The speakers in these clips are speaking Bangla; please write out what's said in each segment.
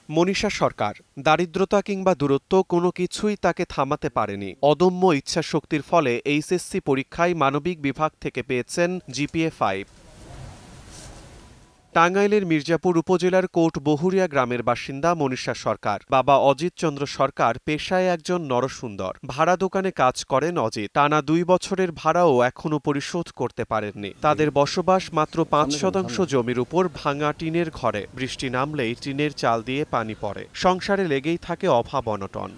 মনীষা সরকার দারিদ্রতা কিংবা দূরত্ব কোনো কিছুই তাকে থামাতে পারেনি। অদম্য ইচ্ছাশক্তির ফলে এইচএসসি পরীক্ষায় মানবিক বিভাগ থেকে পেয়েছেন জিপিএ 5। টাঙ্গাইলের মির্জাপুর উপজেলার কোট বহুরিয়া গ্রামের বাসিন্দা মনীষা সরকার। বাবা অজিত চন্দ্র সরকার পেশায় একজন নরসুন্দর। ভাড়া দোকানে কাজ করেন অজিত। টানা 2 বছরের ভাড়াও এখনো পরিশোধ করতে পারেননি। তাদের বসবাস মাত্র 5% জমির উপর ভাঙা টিনের ঘরে। বৃষ্টি নামলেই টিনের চাল দিয়ে পানি পড়ে। সংসারে লেগেই থাকে অভাব অনটন।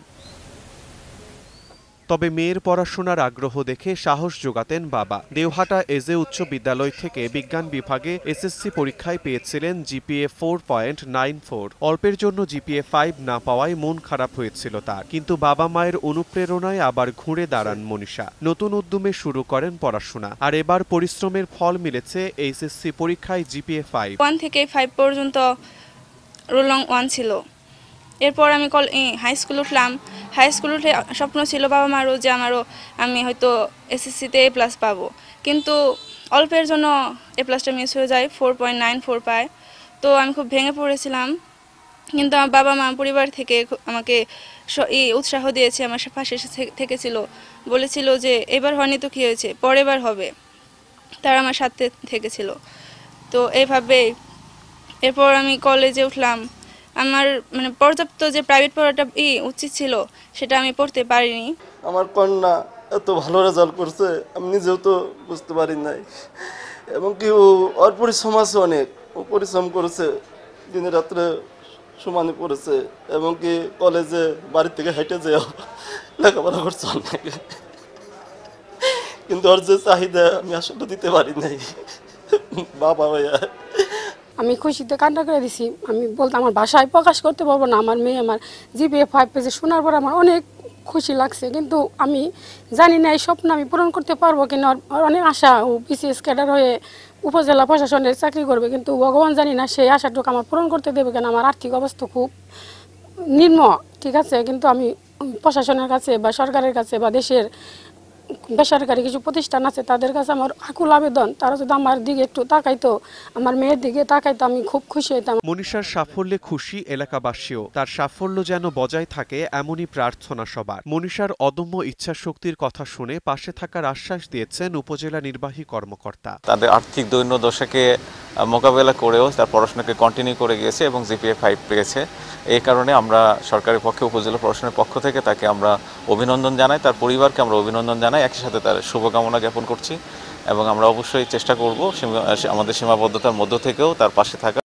তবে মেয়ের পড়াশোনার আগ্রহ দেখে সাহস জোগাতেন বাবা। দেওহাটা এজে উচ্চ বিদ্যালয় থেকে বিজ্ঞান বিভাগে এসএসসি পরীক্ষায় পেয়েছিলেন জিপিএ 4.94। অল্পের জন্য জিপিএ 5 না পাওয়ায় মন খারাপ হয়েছিল তার, কিন্তু বাবা মায়ের অনুপ্রেরণায় আবার ঘুরে দাঁড়ান মনীষা। নতুন উদ্যমে শুরু করেন পড়াশোনা, আর এবার পরিশ্রমের ফল মিলেছে। এইচএসসি পরীক্ষায় জিপিএ 5 1 থেকে 5 পর্যন্ত রোল নং 1 ছিল। এরপর আমি হাই স্কুল উঠলাম। হাই স্কুল উঠে স্বপ্ন ছিল বাবা মারও যে আমি হয়তো এসএসসিতে A+ পাবো, কিন্তু অল্পের জন্য A+টা মিস হয়ে যায়, 4.94 পায়। তো আমি খুব ভেঙে পড়েছিলাম, কিন্তু আমার বাবা মা পরিবার থেকে আমাকে উৎসাহ দিয়েছে, আমার পাশে থেকেছিল, বলেছিল যে এবার হয়নি তো কী হয়েছে, পরের বার হবে। তারা আমার সাথে থেকেছিল। তো এইভাবেই এরপর আমি কলেজে উঠলাম। আমার পর্যাপ্ত যে প্রাইভেট পড়াটা উচিত ছিল সেটা আমি পড়তে পারিনি। আমার কন্যা এত ভালো রেজাল্ট করছে আমি নিজেও তো বুঝতে পারি নাই, এবং কি ওর পরিশ্রম আছে অনেক। ও পরিশ্রম করেছে, দিনে রাত্রে সমানে পড়েছে, এবং কি কলেজে বাড়ি থেকে হেঁটে যেও লেখাপড়া করছে অনেক, কিন্তু ওর যে চাহিদা আমি আসলে দিতে পারি নাই বাবা ভাইয়া। আমি খুশিতে কান্না করে দিছি। আমি বলতে আমার ভাষায় প্রকাশ করতে পারবো না। আমার মেয়ে আমার জিপিএ 5 পেয়েছে, শোনার পর আমার অনেক খুশি লাগছে, কিন্তু আমি জানি না এই স্বপ্ন আমি পূরণ করতে পারবো কিনা। অনেক আশা, ও বিসিএস ক্যাডার হয়ে উপজেলা প্রশাসনের চাকরি করবে, কিন্তু ভগবান জানি না সেই আশাটুকু আমার পূরণ করতে দেবে কেন। আমার আর্থিক অবস্থা খুব নিম্ন, ঠিক আছে, কিন্তু আমি প্রশাসনের কাছে বা সরকারের কাছে বা দেশের বেসরকারি কিছু প্রতিষ্ঠান আছে তাদের কাছে আমার আকুল আবেদন, তারা যদি আমার দিকে একটু তাকাইতো, আমার মেয়ের দিকে তাকাইতো, আমি খুব খুশি হইতাম। মনীষার সাফল্যে খুশি এলাকাবাসীও। তার সাফল্য যেন বজায় থাকে এমনই প্রার্থনা সবার। মনীষার অদম্য ইচ্ছাশক্তির কথা শুনে পাশে থাকার আশ্বাস দিয়েছেন উপজেলা নির্বাহী কর্মকর্তা। তাদের আর্থিক দৈন্যদশাকে মোকাবেলা করেও তার পড়াশোনাকে কন্টিনিউ করে গিয়েছে এবং জিপিএ 5 পেয়েছে। এই কারণে আমরা সরকারের পক্ষে, উপজেলা প্রশাসনের পক্ষ থেকে তাকে আমরা অভিনন্দন জানাই, তার পরিবারকে আমরা অভিনন্দন জানাই, একই সাথে তার শুভকামনা জ্ঞাপন করছি, এবং আমরা অবশ্যই চেষ্টা করব আমাদের সীমাবদ্ধতার মধ্য থেকেও তার পাশে থাকা।